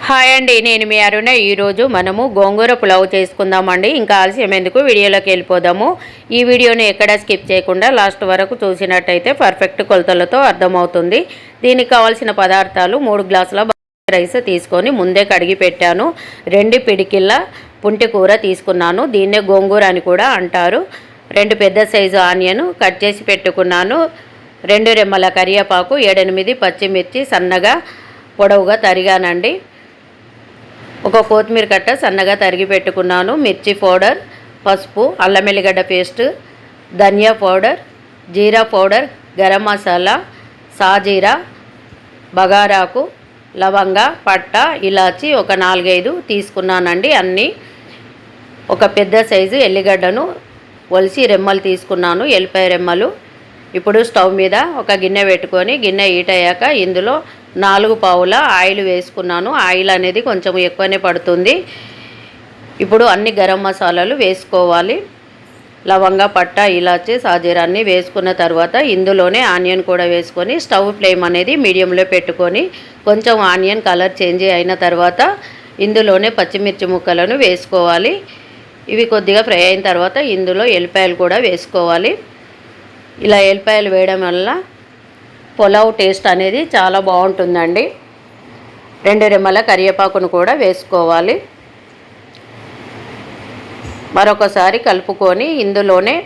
Hi అండి, నేను మీ అరుణ. ఈరోజు మనము గోంగూర పులావ్ చేసుకుందామండి. ఇంకా ఆలస్యం ఎందుకు, వీడియోలోకి వెళ్ళిపోదాము. ఈ వీడియోని ఎక్కడ స్కిప్ చేయకుండా లాస్ట్ వరకు చూసినట్టయితే పర్ఫెక్ట్ కొలతలతో అర్థమవుతుంది. దీనికి కావాల్సిన పదార్థాలు: 3 గ్లాసుల రైస్ తీసుకొని ముందే కడిగి పెట్టాను. 2 పిడికిళ్ళ పుంటి కూర తీసుకున్నాను, దీన్నే గోంగూర అని కూడా అంటారు. 2 పెద్ద సైజు ఆనియన్ కట్ చేసి పెట్టుకున్నాను. 2 రెమ్మల కరివేపాకు, 7-8 పచ్చిమిర్చి సన్నగా పొడవుగా తరిగానండి. ఒక కొత్తిమీర కట్ట సన్నగా తరిగి పెట్టుకున్నాను. మిర్చి పౌడర్, పసుపు, అల్లం ఎల్లిగడ్డ పేస్ట్, ధనియా పౌడర్, జీరా పౌడర్, గరం మసాలా, సాజీరా, బగారాకు, లవంగ, పట్ట, ఇలాచి ఒక 4-5 తీసుకున్నానండి. అన్నీ ఒక పెద్ద సైజు ఎల్లిగడ్డను ఒలిసి రెమ్మలు తీసుకున్నాను, ఎల్లిపాయ రెమ్మలు. ఇప్పుడు స్టవ్ మీద ఒక గిన్నె పెట్టుకొని గిన్నె హీట్ అయ్యాక ఇందులో 4 పావుల ఆయిల్ వేసుకున్నాను. ఆయిల్ అనేది కొంచెం ఎక్కువనే పడుతుంది. ఇప్పుడు అన్ని గరం మసాలాలు వేసుకోవాలి. లవంగ, పట్ట, ఇలాచి, సాజీరా అన్నీ వేసుకున్న తర్వాత ఇందులోనే ఆనియన్ కూడా వేసుకొని స్టవ్ ఫ్లేమ్ అనేది మీడియంలో పెట్టుకొని కొంచెం ఆనియన్ కలర్ చేంజ్ అయిన తర్వాత ఇందులోనే పచ్చిమిర్చి ముక్కలను వేసుకోవాలి. ఇవి కొద్దిగా ఫ్రై అయిన తర్వాత ఇందులో ఎల్లిపాయలు కూడా వేసుకోవాలి. ఇలా ఎల్లిపాయలు వేయడం వల్ల పులావ్ టేస్ట్ అనేది చాలా బాగుంటుందండి. 2 రెమ్మల కరివేపాకును కూడా వేసుకోవాలి. మరొకసారి కలుపుకొని ఇందులోనే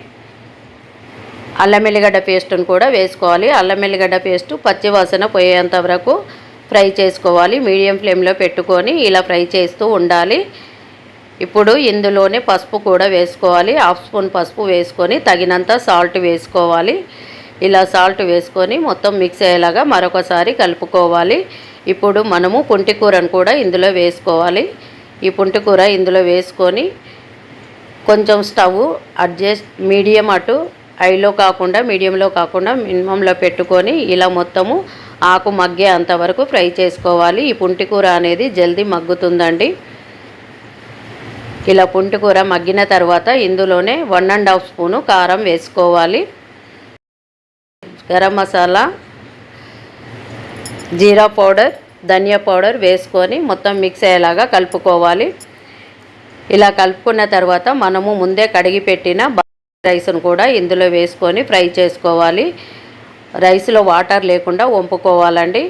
అల్లం ఎల్లిగడ్డ పేస్టును కూడా వేసుకోవాలి. అల్లం ఎల్లిగడ్డ పేస్టు పచ్చి వాసన పోయేంత వరకు ఫ్రై చేసుకోవాలి. మీడియం ఫ్లేమ్లో పెట్టుకొని ఇలా ఫ్రై చేస్తూ ఉండాలి. ఇప్పుడు ఇందులోనే పసుపు కూడా వేసుకోవాలి. 1/2 స్పూన్ పసుపు వేసుకొని తగినంత సాల్ట్ వేసుకోవాలి. ఇలా సాల్ట్ వేసుకొని మొత్తం మిక్స్ అయ్యేలాగా మరొకసారి కలుపుకోవాలి. ఇప్పుడు మనము పుంటికూరను కూడా ఇందులో వేసుకోవాలి. ఈ పుంటికూర ఇందులో వేసుకొని కొంచెం స్టవ్ అడ్జస్ట్ మీడియం హైలో కాకుండా మీడియంలో కాకుండా మినిమంలో పెట్టుకొని ఇలా మొత్తము ఆకు మగ్గే అంతవరకు ఫ్రై చేసుకోవాలి. ఈ పుంటికూర అనేది జల్దీ మగ్గుతుందండి. ఇలా పుంటికూర మగ్గిన తర్వాత ఇందులోనే 1.5 స్పూను కారం వేసుకోవాలి. గరం మసాలా, జీరా పౌడర్, ధనియా పౌడర్ వేసుకొని మొత్తం మిక్స్ అయ్యేలాగా కలుపుకోవాలి. ఇలా కలుపుకున్న తర్వాత మనము ముందే కడిగి పెట్టిన రైస్ను కూడా ఇందులో వేసుకొని ఫ్రై చేసుకోవాలి. రైస్లో వాటర్ లేకుండా వంపుకోవాలండి.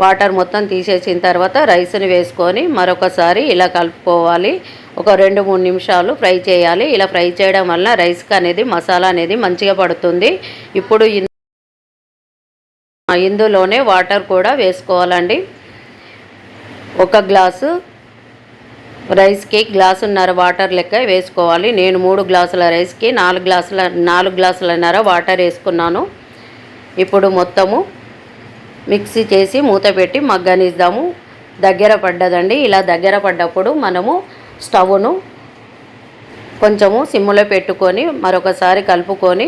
వాటర్ మొత్తం తీసేసిన తర్వాత రైస్ని వేసుకొని మరొకసారి ఇలా కలుపుకోవాలి. ఒక 2-3 నిమిషాలు ఫ్రై చేయాలి. ఇలా ఫ్రై చేయడం వలన రైస్కి అనేది మసాలా అనేది మంచిగా పడుతుంది. ఇప్పుడు ఇందులోనే వాటర్ కూడా వేసుకోవాలండి. 1 గ్లాసు రైస్కి 1.5 గ్లాసున్నర వాటర్ లెక్క వేసుకోవాలి. నేను 3 గ్లాసుల రైస్కి 4 గ్లాసులన్నర వాటర్ వేసుకున్నాను. ఇప్పుడు మొత్తము మిక్సీ చేసి మూత పెట్టి మగ్గనిద్దాము. దగ్గర పడ్డదండి. ఇలా దగ్గర పడ్డప్పుడు మనము స్టవ్ను కొంచెము సిమ్లో పెట్టుకొని మరొకసారి కలుపుకొని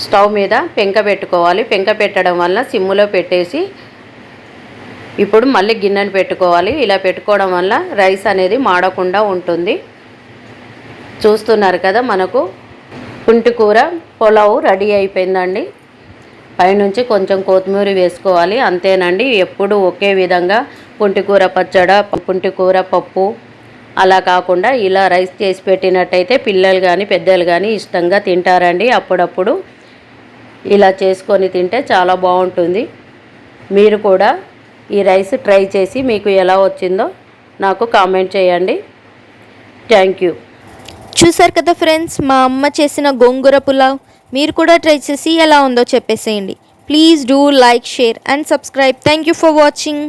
స్టవ్ మీద పెంక పెట్టుకోవాలి. పెంక పెట్టడం వల్ల సిమ్లో పెట్టేసి ఇప్పుడు మళ్ళీ గిన్నెను పెట్టుకోవాలి. ఇలా పెట్టుకోవడం వల్ల రైస్ అనేది మాడకుండా ఉంటుంది. చూస్తున్నారు కదా, మనకు పుంటికూర పులావ్ రెడీ అయిపోయిందండి. పైనుంచి కొంచెం కొత్తిమీర వేసుకోవాలి. అంతేనండి. ఎప్పుడు ఒకే విధంగా పుంటికూర పచ్చడి, పుంటికూర పప్పు అలా కాకుండా ఇలా రైస్ చేసి పెట్టినట్టయితే పిల్లలు కానీ పెద్దలు కానీ ఇష్టంగా తింటారండి. అప్పుడప్పుడు ఇలా చేసుకొని తింటే చాలా బాగుంటుంది. మీరు కూడా ఈ రైస్ ట్రై చేసి మీకు ఎలా వచ్చిందో నాకు కామెంట్ చేయండి. Thank you. చూసారు కదా ఫ్రెండ్స్, మా అమ్మ చేసిన గోంగూర పులావ్. మీరు కూడా ట్రై చేసి ఎలా ఉందో చెప్పేసేయండి. Please do like, share and subscribe. Thank you for watching.